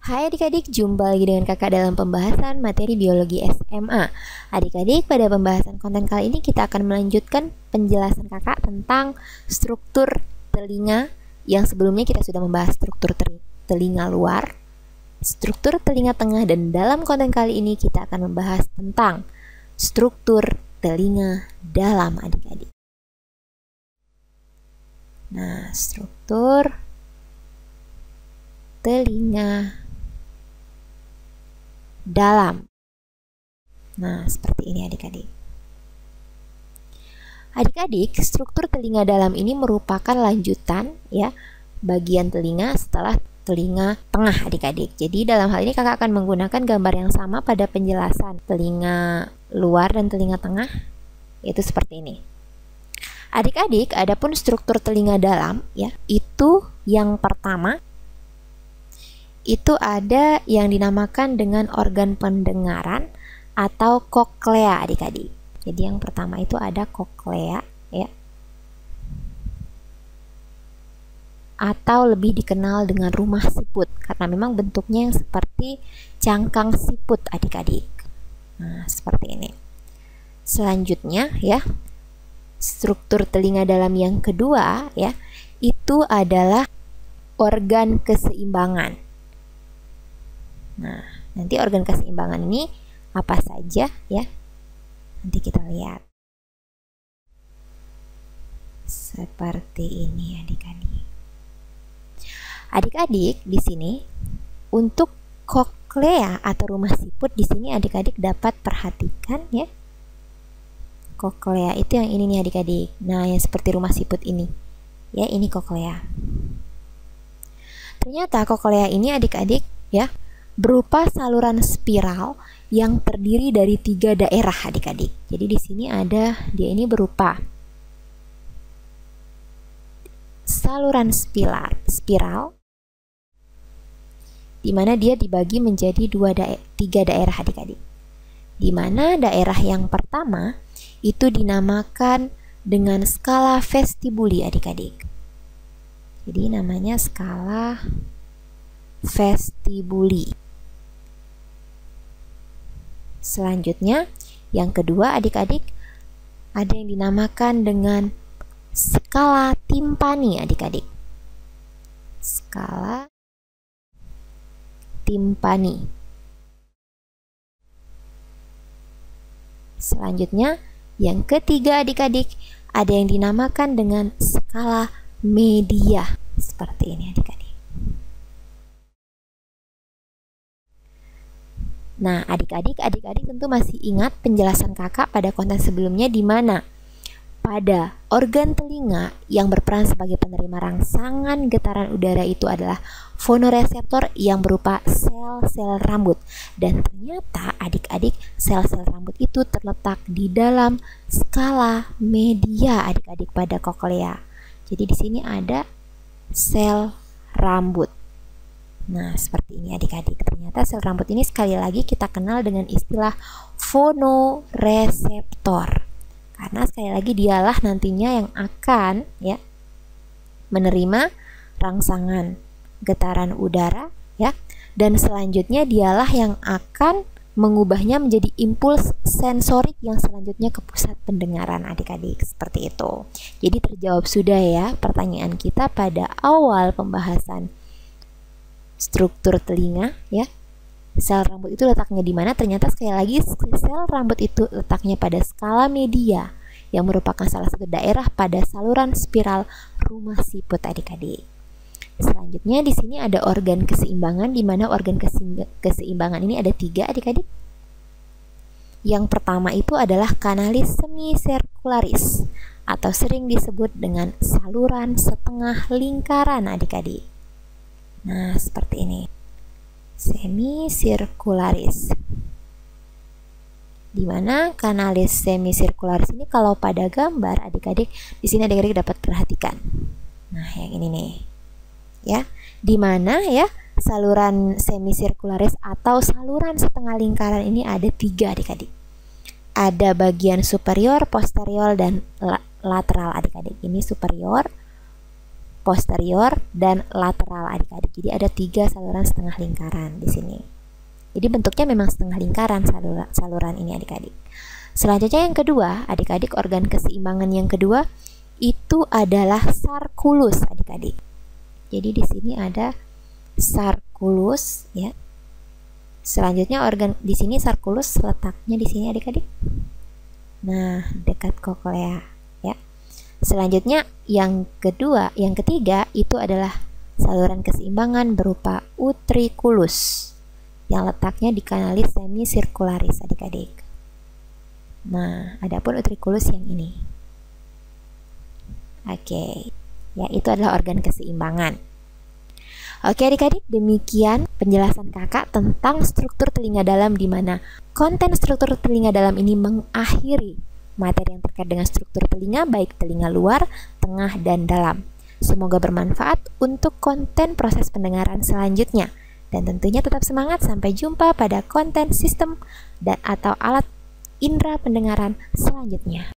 Hai adik-adik, jumpa lagi dengan kakak dalam pembahasan materi biologi SMA. Adik-adik, pada pembahasan konten kali ini kita akan melanjutkan penjelasan kakak tentang struktur telinga. Yang sebelumnya kita sudah membahas struktur telinga luar, struktur telinga tengah, dan dalam konten kali ini kita akan membahas tentang struktur telinga dalam adik-adik. Nah, struktur telinga dalam. Nah, seperti ini adik-adik. Adik-adik, struktur telinga dalam ini merupakan lanjutan ya, bagian telinga setelah telinga tengah adik-adik. Jadi dalam hal ini kakak akan menggunakan gambar yang sama pada penjelasan telinga luar dan telinga tengah, yaitu seperti ini. Adik-adik, adapun struktur telinga dalam ya, itu yang pertama itu ada yang dinamakan dengan organ pendengaran atau koklea adik-adik. Jadi yang pertama itu ada koklea ya, atau lebih dikenal dengan rumah siput karena memang bentuknya yang seperti cangkang siput adik-adik. Nah, seperti ini. Selanjutnya ya, struktur telinga dalam yang kedua ya, itu adalah organ keseimbangan. Nah, nanti organ keseimbangan ini apa saja ya? Nanti kita lihat. Seperti ini adik-adik. Adik-adik, di sini untuk koklea atau rumah siput di sini adik-adik dapat perhatikan ya. Koklea itu yang ini nih adik-adik. Nah, yang seperti rumah siput ini. Ya, ini koklea. Ternyata koklea ini adik-adik ya, berupa saluran spiral yang terdiri dari 3 daerah adik-adik. Jadi di sini ada, dia ini berupa saluran spiral di mana dia dibagi menjadi 3 daerah adik-adik. Di mana daerah yang pertama itu dinamakan dengan skala vestibuli adik-adik. Jadi namanya skala vestibuli. Selanjutnya, yang kedua adik-adik, ada yang dinamakan dengan skala timpani adik-adik. Skala timpani. Selanjutnya, yang ketiga adik-adik, ada yang dinamakan dengan skala media. Seperti ini adik-adik. Nah, adik-adik tentu masih ingat penjelasan kakak pada konten sebelumnya di mana pada organ telinga yang berperan sebagai penerima rangsangan getaran udara itu adalah fonoreseptor yang berupa sel-sel rambut. Dan ternyata adik-adik, sel-sel rambut itu terletak di dalam skala media adik-adik pada koklea. Jadi di sini ada sel rambut. Nah, seperti ini adik-adik. Ternyata sel rambut ini sekali lagi kita kenal dengan istilah fonoreseptor. Karena sekali lagi dialah nantinya yang akan ya menerima rangsangan getaran udara ya, dan selanjutnya dialah yang akan mengubahnya menjadi impuls sensorik yang selanjutnya ke pusat pendengaran adik-adik. Seperti itu. Jadi terjawab sudah ya pertanyaan kita pada awal pembahasan struktur telinga ya. Sel rambut itu letaknya di mana? Ternyata sekali lagi sel rambut itu letaknya pada skala media yang merupakan salah satu daerah pada saluran spiral rumah siput adik-adik. Selanjutnya di sini ada organ keseimbangan di mana organ keseimbangan ini ada 3 adik-adik. Yang pertama itu adalah kanalis semisirkularis atau sering disebut dengan saluran setengah lingkaran adik-adik. Nah, seperti ini. Semisirkularis. Di mana kanalis semisirkularis ini kalau pada gambar adik-adik di sini adik-adik dapat perhatikan. Nah, yang ini nih. Ya, di mana ya saluran semisirkularis atau saluran setengah lingkaran ini ada 3 adik-adik. Ada bagian superior, posterior, dan lateral adik-adik. Ini superior, posterior, dan lateral adik-adik. Jadi ada 3 saluran setengah lingkaran di sini. Jadi bentuknya memang setengah lingkaran saluran ini adik-adik. Selanjutnya yang kedua, adik-adik, organ keseimbangan yang kedua itu adalah sarkulus adik-adik. Jadi di sini ada sarkulus ya. Selanjutnya organ di sini sarkulus letaknya di sini adik-adik. Nah, dekat koklea ya. Selanjutnya yang ketiga itu adalah saluran keseimbangan berupa utriculus yang letaknya di kanalis semicircularis adik-adik. Nah, adapun utriculus yang ini. Oke. Ya, itu adalah organ keseimbangan. Oke adik-adik, demikian penjelasan kakak tentang struktur telinga dalam, di mana konten struktur telinga dalam ini mengakhiri materi yang terkait dengan struktur telinga, baik telinga luar, tengah, dan dalam. Semoga bermanfaat untuk konten proses pendengaran selanjutnya. Dan tentunya tetap semangat, sampai jumpa pada konten sistem dan atau alat indera pendengaran selanjutnya.